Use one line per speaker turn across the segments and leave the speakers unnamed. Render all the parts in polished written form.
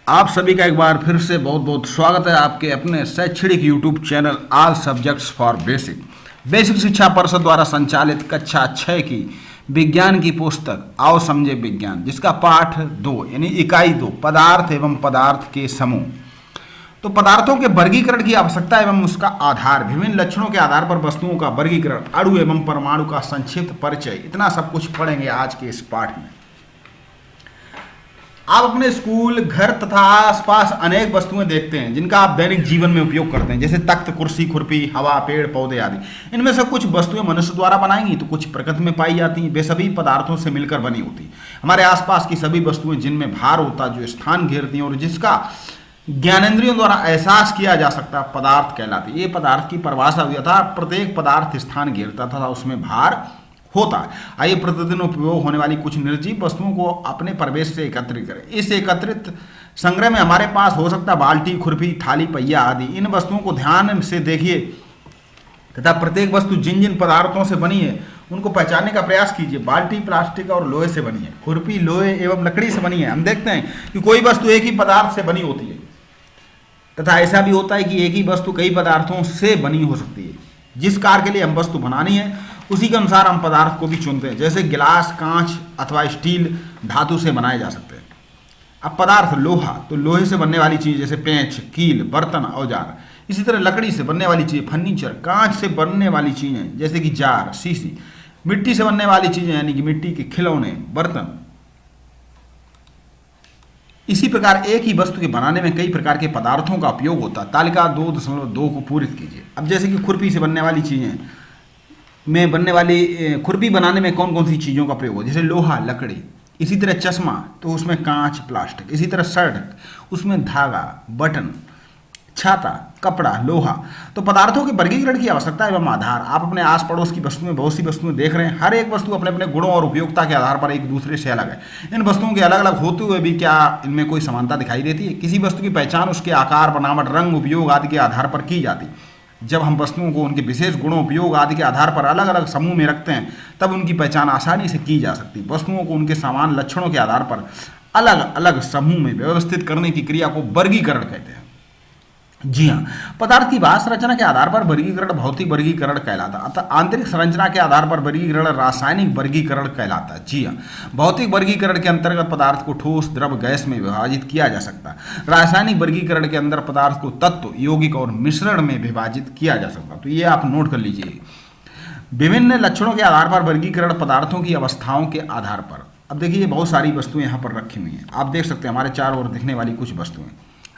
आप सभी का एक बार फिर से बहुत बहुत स्वागत है आपके अपने शैक्षणिक YouTube channel all subjects for basic basic शिक्षा परिषद द्वारा संचालित कक्षा 6 की विज्ञान की पुस्तक आओ समझे विज्ञान, जिसका पाठ 2 यानी इकाई 2 पदार्थ एवं पदार्थ के समूह। तो पदार्थों के वर्गीकरण की आवश्यकता एवं उसका आधार, विभिन्न लक्षणों के आधार पर वस्तुओं का वर्गीकरण, अणु एवं परमाणु का संक्षिप्त परिचय, इतना सब कुछ पढ़ेंगे आज के इस पाठ में। आप अपने स्कूल, घर तथा आसपास अनेक वस्तुएं देखते हैं जिनका आप दैनिक जीवन में उपयोग करते हैं, जैसे तख्त, कुर्सी, खुरपी, हवा, पेड़ पौधे आदि। इनमें से कुछ वस्तुएं मनुष्य द्वारा बनाई तो कुछ प्रकृति में पाई जाती हैं। वे सभी पदार्थों से मिलकर बनी होती हैं। हमारे आसपास की सभी वस्तुएं जिनमें भार होता, जो स्थान घेरती हैं और जिसका ज्ञानेंद्रियों द्वारा एहसास किया जा सकता, पदार्थ कहलाती। ये पदार्थ की परिभाषा हुई था, प्रत्येक पदार्थ स्थान घेरता तथा उसमें भार होता है। आइए प्रतिदिन उपयोग होने वाली कुछ निर्जीव वस्तुओं को अपने प्रवेश से एकत्रित करें। इस एकत्रित संग्रह में हमारे पास हो सकता है बाल्टी, खुरपी, थाली, पहिया आदि। इन वस्तुओं को ध्यान से देखिए तथा प्रत्येक वस्तु जिन जिन पदार्थों से बनी है उनको पहचानने का प्रयास कीजिए। बाल्टी प्लास्टिक और लोहे से बनी है, खुरपी लोहे एवं लकड़ी से बनी है। हम देखते हैं कि कोई वस्तु एक ही पदार्थ से बनी होती है तथा ऐसा भी होता है कि एक ही वस्तु कई पदार्थों से बनी हो सकती है। जिस कार्य के लिए हम वस्तु बनानी है उसी के अनुसार हम पदार्थ को भी चुनते हैं, जैसे गिलास, कांच अथवा स्टील धातु से बनाए जा सकते हैं। अब पदार्थ लोहा, तो लोहे से बनने वाली चीज जैसे पेंच, कील, बर्तन, औजार। इसी तरह लकड़ी से बनने वाली चीज फर्नीचर, कांच से बनने वाली चीजें जैसे कि जार, शीशी, मिट्टी से बनने वाली चीजें यानी कि मिट्टी के खिलौने, बर्तन। इसी प्रकार एक ही वस्तु के बनाने में कई प्रकार के पदार्थों का उपयोग होता है। तालिका 2.2 को पूरित कीजिए। अब जैसे कि खुरपी से बनने वाली चीजें में बनने वाली खुरपी बनाने में कौन कौन सी चीज़ों का प्रयोग हो, जैसे लोहा, लकड़ी। इसी तरह चश्मा, तो उसमें कांच, प्लास्टिक। इसी तरह शर्ट, उसमें धागा, बटन। छाता, कपड़ा, लोहा। तो पदार्थों के वर्गीकरण की आवश्यकता एवं आधार। आप अपने आस पड़ोस की वस्तुएं, बहुत सी वस्तुएं देख रहे हैं। हर एक वस्तु अपने अपने गुणों और उपयोगिता के आधार पर एक दूसरे से अलग है। इन वस्तुओं के अलग अलग होते हुए भी क्या इनमें कोई समानता दिखाई देती है? किसी वस्तु की पहचान उसके आकार, बनावट, रंग, उपयोग आदि के आधार पर की जाती है। जब हम वस्तुओं को उनके विशेष गुणों, उपयोग आदि के आधार पर अलग अलग समूह में रखते हैं तब उनकी पहचान आसानी से की जा सकती है। वस्तुओं को उनके समान लक्षणों के आधार पर अलग अलग समूह में व्यवस्थित करने की क्रिया को वर्गीकरण कहते हैं। जी हाँ, पदार्थ की बाह्य संरचना के आधार पर वर्गीकरण भौतिक वर्गीकरण कहलाता है, अतः आंतरिक संरचना के आधार पर वर्गीकरण रासायनिक वर्गीकरण कहलाता है। जी हाँ, भौतिक वर्गीकरण के अंतर्गत पदार्थ को ठोस, द्रव, गैस में विभाजित किया जा सकता है। रासायनिक वर्गीकरण के अंदर पदार्थ को तत्व, यौगिक और मिश्रण में विभाजित किया जा सकता है। तो ये आप नोट कर लीजिए। विभिन्न लक्षणों के आधार पर वर्गीकरण, पदार्थों की अवस्थाओं के आधार पर। अब देखिए बहुत सारी वस्तुएं यहाँ पर रखी हुई हैं। आप देख सकते हैं हमारे चारों ओर दिखने वाली कुछ वस्तुएं।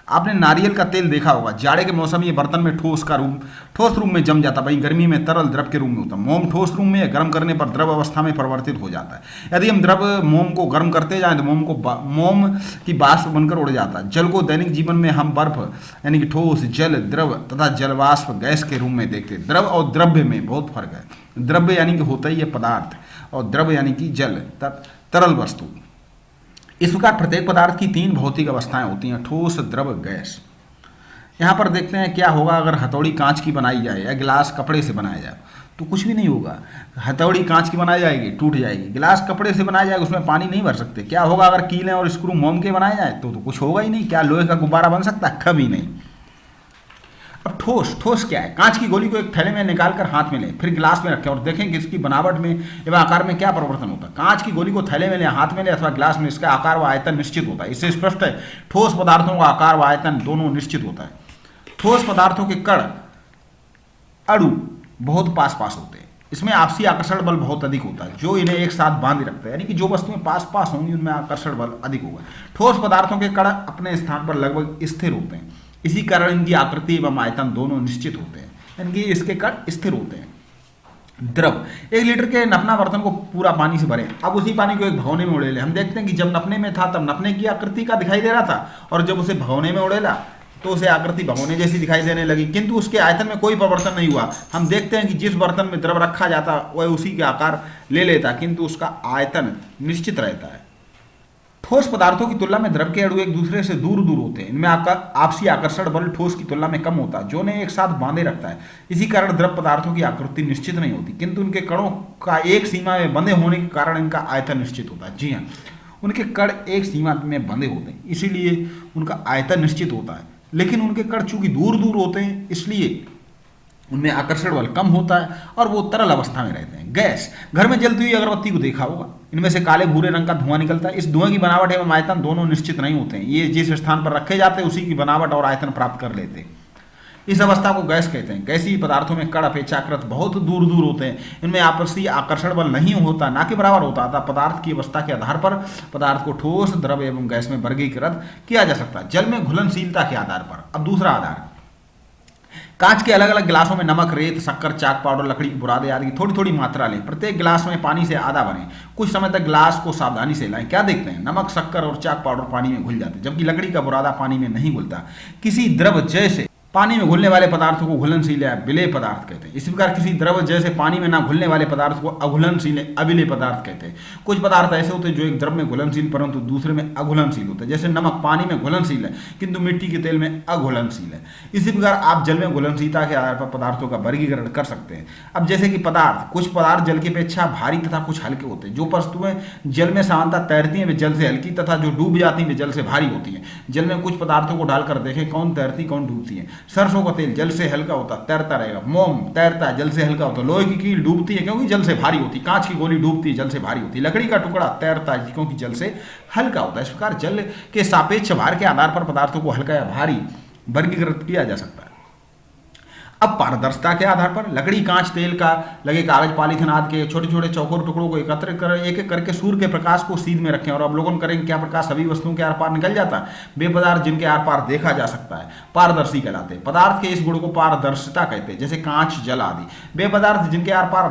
आपने नारियल का तेल देखा होगा। जाड़े के मौसम में ये बर्तन में ठोस रूप में जम जाता है, वहीं गर्मी में तरल द्रव के रूप में होता है। मोम ठोस रूप में गर्म करने पर द्रव अवस्था में परिवर्तित हो जाता है। यदि हम द्रव मोम को गर्म करते जाएं तो मोम की वाष्प बनकर उड़ जाता है। जल को दैनिक जीवन में हम बर्फ यानी कि ठोस, जल, द्रव तथा जलवाष्प, गैस के रूप में देखते हैं। द्रव और द्रव्य में बहुत फर्क है। द्रव्य यानी कि होता ही है पदार्थ, और द्रव यानी कि जल, तरल वस्तु। इस प्रकार प्रत्येक पदार्थ की 3 भौतिक अवस्थाएं होती हैं, ठोस, द्रव, गैस। यहाँ पर देखते हैं क्या होगा अगर हथौड़ी कांच की बनाई जाए या गिलास कपड़े से बनाया जाए, तो कुछ भी नहीं होगा। हथौड़ी कांच की बनाई जाएगी, टूट जाएगी। गिलास कपड़े से बनाया जाएगा, उसमें पानी नहीं भर सकते। क्या होगा अगर कीलें और स्क्रू मोम के बनाए जाए, तो कुछ होगा ही नहीं। क्या लोहे का गुब्बारा बन सकता है? कभी नहीं। अब ठोस क्या है? कांच की गोली को एक थैले में निकालकर हाथ में लें, फिर गिलास में रखें और देखें कि इसकी बनावट में एवं आकार में क्या परिवर्तन होता है। कांच की गोली को थैले में लें, हाथ में लें अथवा गिलास में, इसका आकार व आयतन निश्चित होता है। इससे स्पष्ट है ठोस पदार्थों का आकार व आयतन दोनों निश्चित होता है। ठोस पदार्थों के कण, अणु बहुत पास पास होते हैं। इसमें आपसी आकर्षण बल बहुत अधिक होता है जो इन्हें एक साथ बांध रखता है, यानी कि जो वस्तुएं पास पास होंगी उनमें आकर्षण बल अधिक होगा। ठोस पदार्थों के कण अपने स्थान पर लगभग स्थिर होते हैं। इसी कारण इनकी आकृति एवं आयतन दोनों निश्चित होते हैं, यानी कि इसके कण स्थिर होते हैं। द्रव, 1 लीटर के नपना बर्तन को पूरा पानी से भरें। अब उसी पानी को एक भगोने में उड़ेलें। हम देखते हैं कि जब नपने में था तब नपने की आकृति का दिखाई दे रहा था, और जब उसे भगोने में उड़ेला तो उसे आकृति भगोने जैसी दिखाई देने लगी, किंतु उसके आयतन में कोई परिवर्तन नहीं हुआ। हम देखते हैं कि जिस बर्तन में द्रव रखा जाता वह उसी के आकार ले लेता, किंतु उसका आयतन निश्चित रहता है। ठोस पदार्थों की तुलना में द्रव के अणु एक दूसरे से दूर दूर होते हैं। इनमें आपसी आकर्षण बल ठोस की तुलना में कम होता है, जो उन्हें एक साथ बांधे रखता है। इसी कारण द्रव पदार्थों की आकृति निश्चित नहीं होती, किंतु उनके कणों का एक सीमा में बंधे होने के कारण इनका आयतन निश्चित होता है। जी हाँ, उनके कण एक सीमा में बंधे होते हैं, इसीलिए उनका आयतन निश्चित होता है। लेकिन उनके कण चूंकि दूर दूर होते हैं, इसलिए उनमें आकर्षण बल कम होता है और वो तरल अवस्था में रहते हैं। गैस, घर में जलती हुई अगरबत्ती को देखा होगा, इनमें से काले भूरे रंग का धुआं निकलता है। इस धुआं की बनावट एवं आयतन दोनों निश्चित नहीं होते हैं, ये जिस स्थान पर रखे जाते हैं उसी की बनावट और आयतन प्राप्त कर लेते हैं। इस अवस्था को गैस कहते हैं। गैसीय पदार्थों में कण अपेक्षाकृत बहुत दूर दूर होते हैं, इनमें आपसी आकर्षण बल नहीं होता, ना कि बराबर होता। अतः पदार्थ की अवस्था के आधार पर पदार्थ को ठोस, द्रव एवं गैस में वर्गीकृत किया जा सकता है। जल में घुलनशीलता के आधार पर। अब दूसरा आधार, कांच के अलग अलग गिलासों में नमक, रेत, शक्कर, चाक पाउडर, लकड़ी की बुरादे आदि की थोड़ी थोड़ी मात्रा लें। प्रत्येक गिलास में पानी से आधा भरें। कुछ समय तक गिलास को सावधानी से लाएं। क्या देखते हैं? नमक, शक्कर और चाक पाउडर पानी में घुल जाते हैं, जबकि लकड़ी का बुरादा पानी में नहीं घुलता। किसी द्रव जैसे पानी में घुलने वाले पदार्थों को घुलनशील या विलेय पदार्थ कहते हैं। इसी प्रकार किसी द्रव जैसे पानी में ना घुलने वाले पदार्थ को अघुलनशील, अविलेय पदार्थ कहते हैं। कुछ पदार्थ ऐसे होते हैं जो एक द्रव में घुलनशील परंतु दूसरे में अघुलनशील होते हैं। जैसे नमक पानी में घुलनशील है किंतु मिट्टी के तेल में अघुलनशील है। इसी प्रकार आप जल में घुलनशीलता के आधार पर पदार्थों का वर्गीकरण कर सकते हैं। अब जैसे कि पदार्थ, कुछ पदार्थ जल की अपेक्षा भारी तथा कुछ हल्के होते हैं। जो वस्तुएं जल में सामान्यतः तैरती हैं वे जल से हल्की तथा जो डूब जाती हैं वे जल से भारी होती हैं। जल में कुछ पदार्थों को डालकर देखें कौन तैरती कौन डूबती है। सरसों का तेल जल से हल्का होता तैरता रहेगा। मोम तैरता है, जल से हल्का होता। लोहे की कील डूबती है क्योंकि जल से भारी होती। कांच की गोली डूबती है, जल से भारी होती। लकड़ी का टुकड़ा तैरता है क्योंकि जल से हल्का होता है। इस प्रकार जल के सापेक्ष भार के आधार पर पदार्थों को हल्का या भारी वर्गीकृत किया जा सकता है। अब पारदर्शिता के आधार पर लकड़ी, कांच, तेल का लगे कागज, पॉलीथिन आदि के छोटे छोटे चौकोर टुकड़ों को एकत्रित कर एक एक करके सूर्य के प्रकाश को सीध में रखें और अवलोकन करें क्या प्रकाश सभी वस्तुओं के आर पार निकल जाता है। वे पदार्थ जिनके आर पार देखा जा सकता है पारदर्शी कहलाते हैं। पदार्थ के इस गुण को पारदर्शिता कहते हैं, जैसे कांच, जल आदि। वे पदार्थ जिनके आर पार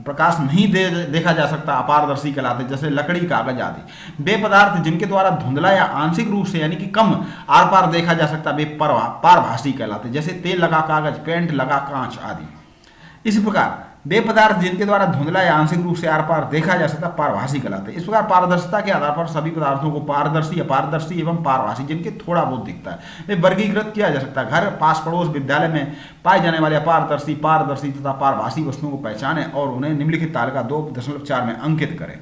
प्रकाश नहीं देखा जा सकता अपारदर्शी कहलाते हैं, जैसे लकड़ी, कागज आदि। वे पदार्थ जिनके द्वारा धुंधला या आंशिक रूप से यानी कि कम आर पार देखा जा सकता वे पारभासी कहलाते हैं, जैसे तेल लगा कागज, पेंट लगा कांच आदि। इस प्रकार वे पदार्थ जिनके द्वारा धुंधला या आंशिक रूप से आर पार देखा जा सकता पारभासी कहलाते हैं। इस प्रकार पारदर्शिता के आधार पर सभी पदार्थों को पारदर्शी, अपारदर्शी एवं पारभासी जिनके थोड़ा बहुत दिखता है वे वर्गीकृत किया जा सकता है। घर, पास पड़ोस, विद्यालय में पाए जाने वाले अपारदर्शी, पारदर्शी तथा पारभासी वस्तुओं को पहचानें और उन्हें निम्नलिखित तालिका 2.4 में अंकित करें।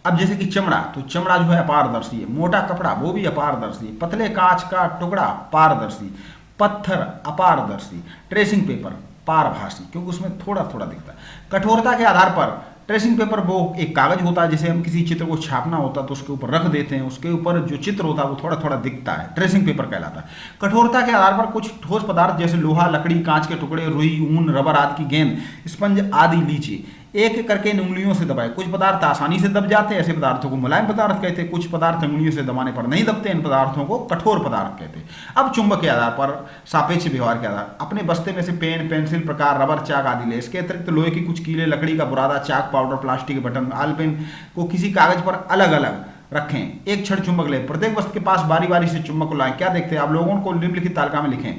अब जैसे कि चमड़ा, तो चमड़ा जो है अपारदर्शी है। मोटा कपड़ा वो भी अपारदर्शी है। पतले कांच का टुकड़ा पारदर्शी। पत्थर अपारदर्शी। ट्रेसिंग पेपर पारभासी क्योंकि उसमें थोड़ा थोड़ा दिखता है। कठोरता के आधार पर ट्रेसिंग पेपर वो एक कागज होता है जिसे हम किसी चित्र को छापना होता है तो उसके ऊपर रख देते हैं, उसके ऊपर जो चित्र होता है वो थोड़ा थोड़ा दिखता है, ट्रेसिंग पेपर कहलाता है। कठोरता के आधार पर कुछ ठोस पदार्थ जैसे लोहा, लकड़ी, कांच के टुकड़े, रुई, ऊन, रबर आदि की गेंद, स्पंज आदि लीजिए एक एक करके इन उंगलियों से दबाए। कुछ पदार्थ आसानी से दब जाते हैं, ऐसे पदार्थों को मुलायम पदार्थ कहते हैं। कुछ पदार्थ उंगलियों से दबाने पर नहीं दबते, इन पदार्थों को कठोर पदार्थ कहते हैं। अब चुंबक के आधार पर सापेक्ष व्यवहार के आधार अपने बस्ते में से पेन, पेंसिल, प्रकार, रबर, चाक आदि ले। इसके अतिरिक्त लोहे की कुछ कीलें, लकड़ी का बुरादा, चाक पाउडर, प्लास्टिक के बटन, आलपेन को किसी कागज पर अलग अलग रखें। एक क्षण चुंबक ले। प्रत्येक वस्तु के पास बारी बारी से चुंबक को लाएं। क्या देखते हैं आप लोगों को निम्नलिखित तालिका में लिखें।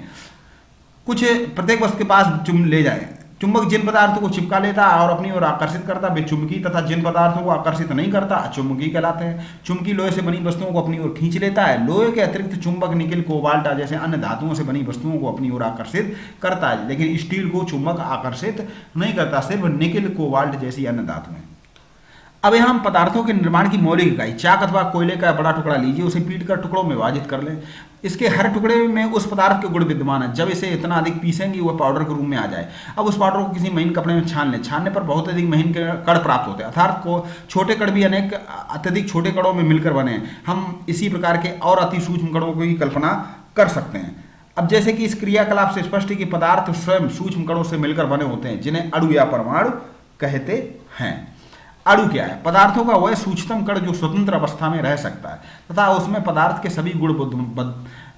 कुछ प्रत्येक वस्तु के पास ले जाए। चुंबक जिन पदार्थों को चिपका लेता है और अपनी ओर आकर्षित करता वे चुंबकी तथा जिन पदार्थों को आकर्षित नहीं करता अचुंबकी कहलाते हैं। चुंबकी लोहे से बनी वस्तुओं को अपनी ओर खींच लेता है। लोहे के अतिरिक्त चुंबक निकेल, कोबाल्ट जैसे अन्य धातुओं से बनी वस्तुओं को अपनी ओर आकर्षित करता है, लेकिन स्टील को चुंबक आकर्षित नहीं करता, सिर्फ निकेल, कोबाल्ट जैसी अन्य धातुएं। अब यहाँ हम पदार्थों के निर्माण की मौलिक इकाई चाक अथवा कोयले का बड़ा टुकड़ा लीजिए, उसे पीट कर टुकड़ों में विभाजित कर लें। इसके हर टुकड़े में उस पदार्थ के गुण विद्यमान है। जब इसे इतना अधिक पीसेंगे वह पाउडर के रूप में आ जाए। अब उस पाउडर को किसी महीन कपड़े में छान लें। छानने पर बहुत अधिक महीन कण प्राप्त होते हैं, अर्थात को छोटे कण भी अनेक अत्यधिक छोटे कणों में मिलकर बने हैं। हम इसी प्रकार के और अति सूक्ष्म कणों की कल्पना कर सकते हैं। अब जैसे कि इस क्रियाकलाप से स्पष्ट है कि पदार्थ स्वयं सूक्ष्म कणों से मिलकर बने होते हैं, जिन्हें अणु या परमाणु कहते हैं। अणु क्या है? पदार्थों का वह सूक्ष्मतम कण जो स्वतंत्र अवस्था में रह सकता है तथा उसमें पदार्थ के सभी गुण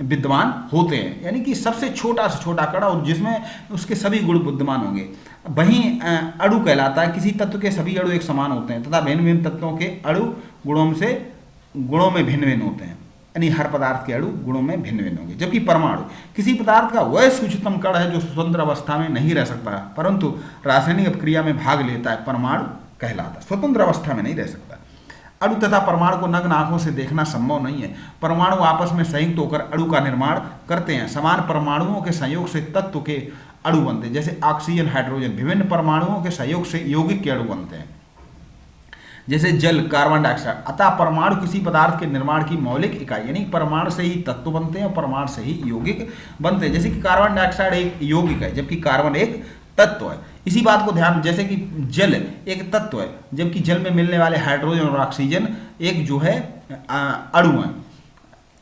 विद्यमान होते हैं, यानी कि सबसे छोटा से छोटा कण और जिसमें उसके सभी गुण विद्यमान होंगे वहीं अणु कहलाता है। किसी तत्व के सभी अणु एक समान होते हैं तथा भिन्न भिन्न तत्वों के अणु गुणों में भिन्न भिन्न होते हैं, यानी हर पदार्थ के अणु गुणों में भिन्न भिन्न होंगे। जबकि परमाणु किसी पदार्थ का वह सूक्ष्मतम कण है जो स्वतंत्र अवस्था में नहीं रह सकता परंतु रासायनिक अपक्रिया में भाग लेता है, परमाणु कहलाता। स्वतंत्र अवस्था में नहीं रह सकता। अणु तथा परमाणु को नग्न आंखों से देखना संभव नहीं है। परमाणु आपस में संयुक्त होकर अणु का निर्माण करते हैं। समान परमाणुओं के संयोग से तत्व के अणु बनते हैं, जैसे ऑक्सीजन, हाइड्रोजन। विभिन्न परमाणुओं के संयोग से यौगिक के अणु बनते हैं। जैसे जल, कार्बन डाइऑक्साइड। अतः परमाणु किसी पदार्थ के निर्माण की मौलिक इकाई, यानी परमाणु से ही तत्व बनते हैं और परमाणु से ही यौगिक बनते हैं। जैसे कि कार्बन डाइऑक्साइड एक यौगिक है जबकि कार्बन एक तत्व है। इसी बात को ध्यान, जैसे कि जल एक तत्व है जबकि जल में मिलने वाले हाइड्रोजन और ऑक्सीजन एक जो है अणु है।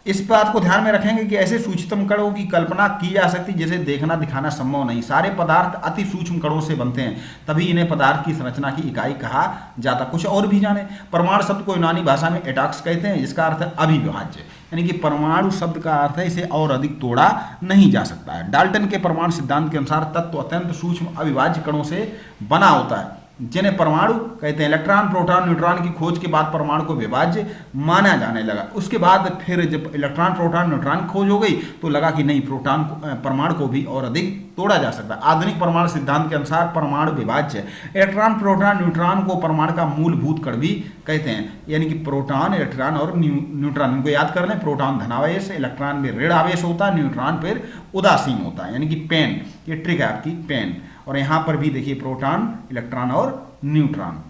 इस बात को ध्यान में रखेंगे कि ऐसे सूक्ष्म कणों की कल्पना की जा सकती जिसे देखना दिखाना संभव नहीं। सारे पदार्थ अति सूक्ष्म कणों से बनते हैं, तभी इन्हें पदार्थ की संरचना की इकाई कहा जाता। कुछ और भी जाने। परमाणु शब्द को यूनानी भाषा में एटॉक्स कहते हैं, जिसका अर्थ है अविभाज्य, यानी कि परमाणु शब्द का अर्थ है इसे और अधिक तोड़ा नहीं जा सकता है। डाल्टन के परमाणु सिद्धांत के अनुसार तत्व अत्यंत सूक्ष्म अविभाज्य कणों से बना होता है जिन्हें परमाणु कहते हैं। इलेक्ट्रॉन, प्रोटॉन, न्यूट्रॉन की खोज के बाद परमाणु को विभाज्य माना जाने लगा। उसके बाद फिर जब इलेक्ट्रॉन, प्रोटॉन, न्यूट्रॉन की खोज हो गई तो लगा कि नहीं, परमाणु को भी और अधिक तोड़ा जा सकता है। आधुनिक परमाणु सिद्धांत के अनुसार परमाणु विभाज्य है। इलेक्ट्रॉन, प्रोटॉन, न्यूट्रॉन को परमाणु का मूलभूत कण भी कहते हैं, यानी कि प्रोटॉन, इलेक्ट्रॉन और न्यूट्रॉन, इनको याद कर लें। प्रोटॉन धनावेश, इलेक्ट्रॉन में ऋण आवेश होता है, न्यूट्रॉन फिर उदासीन होता है, यानी कि पेन, ये ट्रिक है आपकी पेन। और यहाँ पर भी देखिए प्रोटॉन, इलेक्ट्रॉन और न्यूट्रॉन,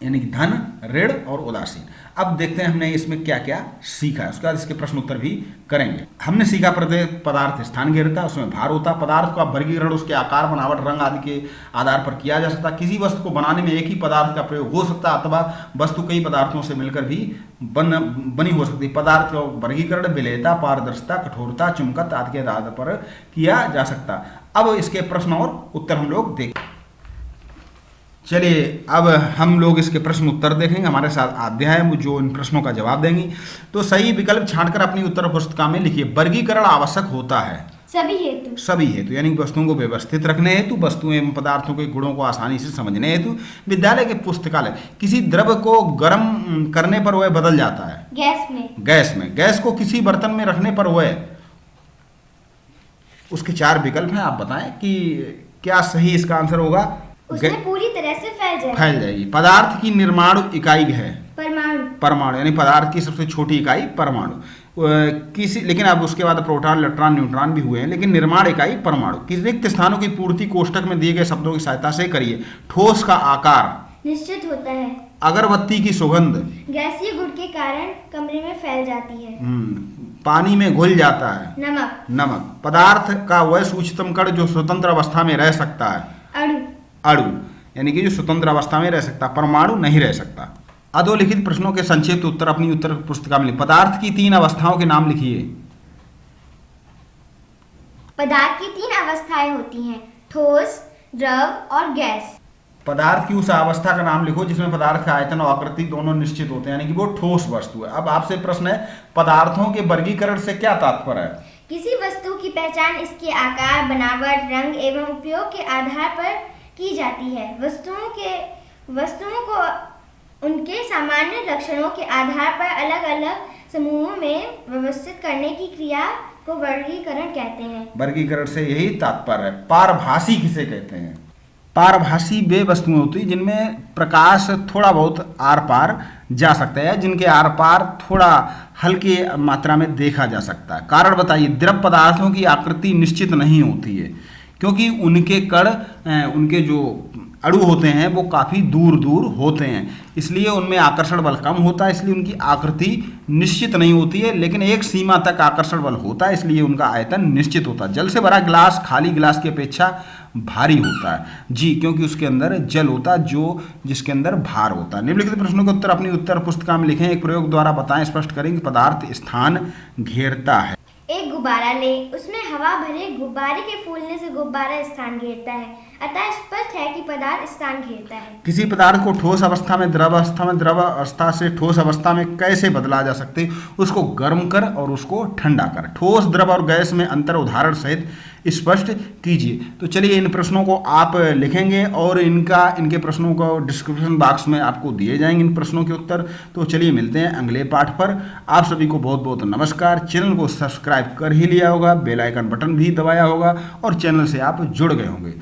यानी कि धन, ऋण और उदासीन। अब देखते हैं हमने इसमें क्या क्या सीखा है, उसके बाद इसके प्रश्न उत्तर भी करेंगे। हमने सीखा प्रत्येक पदार्थ स्थान घेरता है, उसमें भार होता है। पदार्थ का वर्गीकरण उसके आकार, बनावट, रंग आदि के आधार पर किया जा सकता है। किसी वस्तु को बनाने में एक ही पदार्थ का प्रयोग हो सकता है अथवा वस्तु कई पदार्थों से मिलकर भी बनी हो सकती है। पदार्थ का वर्गीकरण विलेयता, पारदर्शिता, कठोरता, चुंबकत्व आदि के आधार पर किया जा सकता है। अब इसके प्रश्न और उत्तर हम लोग देखें। चलिए अब हम लोग इसके प्रश्न उत्तर देखेंगे। हमारे साथ अध्याय है जो इन प्रश्नों का जवाब देंगी। तो सही विकल्प छांटकर अपनी उत्तर पुस्तिका में लिखिए। वर्गीकरण आवश्यक होता है सभी हेतु, यानी वस्तुओं को व्यवस्थित रखने हेतु, वस्तुएं एवं पदार्थों के गुणों को आसानी से समझने हेतु। विद्यालय के पुस्तकालय। किसी द्रव को गर्म करने पर वह बदल जाता है गैस में। गैस को किसी बर्तन में रखने पर वह, उसके 4 विकल्प हैं, आप बताएं कि क्या सही इसका आंसर होगा।
उसमें पूरी तरह से
फैल जाएगी। पदार्थ की निर्माण इकाई है परमाणु, यानी पदार्थ की सबसे छोटी इकाई परमाणु। किसी, लेकिन अब उसके बाद प्रोटॉन, इलेक्ट्रॉन, न्यूट्रॉन भी हुए हैं, लेकिन निर्माण इकाई परमाणु। किसी रिक्त स्थानों की पूर्ति कोष्टक में दिए गए शब्दों की सहायता से करिए। ठोस का आकार
निश्चित होता है।
अगरबत्ती की सुगंध
गैसीय गुण के कारण कमरे में फैल जाती है।
पानी में घुल जाता है नमक। पदार्थ का वह सूक्ष्मतम कण जो स्वतंत्र अवस्था में रह सकता है अणु, यानी कि जो स्वतंत्र अवस्था में रह सकता, परमाणु नहीं रह सकता। अधोलिखित प्रश्नों के संक्षिप्त उत्तर अपनी उत्तर पुस्तिका में लिखिए। पदार्थ की 3 अवस्थाओं के नाम लिखिए।
पदार्थ की 3 अवस्थाएं होती हैं, ठोस, द्रव और गैस।
पदार्थ की उस अवस्था का नाम लिखो जिसमें पदार्थ का आयतन और आकृति दोनों निश्चित होते हैं, यानी कि वो ठोस वस्तु है। अब आपसे प्रश्न है, पदार्थों के वर्गीकरण से क्या तात्पर्य है।
किसी वस्तु की पहचान इसके आकार, बनावट, रंग एवं उपयोग के आधार पर की जाती है। वस्तुओं को उनके सामान्य लक्षणों के आधार पर अलग अलग समूहों में व्यवस्थित करने की क्रिया को वर्गीकरण कहते हैं।
वर्गीकरण से यही तात्पर्य है। पारभासी किसे कहते हैं। पारभासी वे वस्तुएं होती जिनमें प्रकाश थोड़ा बहुत आर पार जा सकता है, जिनके आर पार थोड़ा हल्की मात्रा में देखा जा सकता है। कारण बताइए। द्रव पदार्थों की आकृति निश्चित नहीं होती है क्योंकि उनके कण, उनके जो अणु होते हैं वो काफ़ी दूर दूर होते हैं, इसलिए उनमें आकर्षण बल कम होता है, इसलिए उनकी आकृति निश्चित नहीं होती है। लेकिन एक सीमा तक आकर्षण बल होता है, इसलिए उनका आयतन निश्चित होता है। जल से भरा गिलास खाली गिलास की अपेक्षा भारी होता है जी, क्योंकि उसके अंदर जल होता है जिसके अंदर भार होता है। निम्नलिखित प्रश्नों के उत्तर अपनी उत्तर पुस्तिका में लिखें। एक प्रयोग द्वारा बताएं, स्पष्ट करें कि पदार्थ स्थान घेरता है।
एक गुब्बारा ले, उसमें हवा भरे। गुब्बारे के फूलने से गुब्बारा स्थान घेरता है, अतः स्पष्ट है कि पदार्थ स्थान घेरता है।
किसी पदार्थ को ठोस अवस्था में द्रव अवस्था से ठोस अवस्था में कैसे बदला जा सकते, उसको गर्म कर और उसको ठंडा कर। ठोस, द्रव और गैस में अंतर उदाहरण सहित स्पष्ट कीजिए। तो चलिए इन प्रश्नों को आप लिखेंगे और इनके प्रश्नों को डिस्क्रिप्शन बॉक्स में आपको दिए जाएंगे इन प्रश्नों के उत्तर। तो चलिए मिलते हैं अगले पाठ पर। आप सभी को बहुत बहुत नमस्कार। चैनल को सब्सक्राइब कर ही लिया होगा, बेल आइकन बटन भी दबाया होगा और चैनल से आप जुड़ गए होंगे।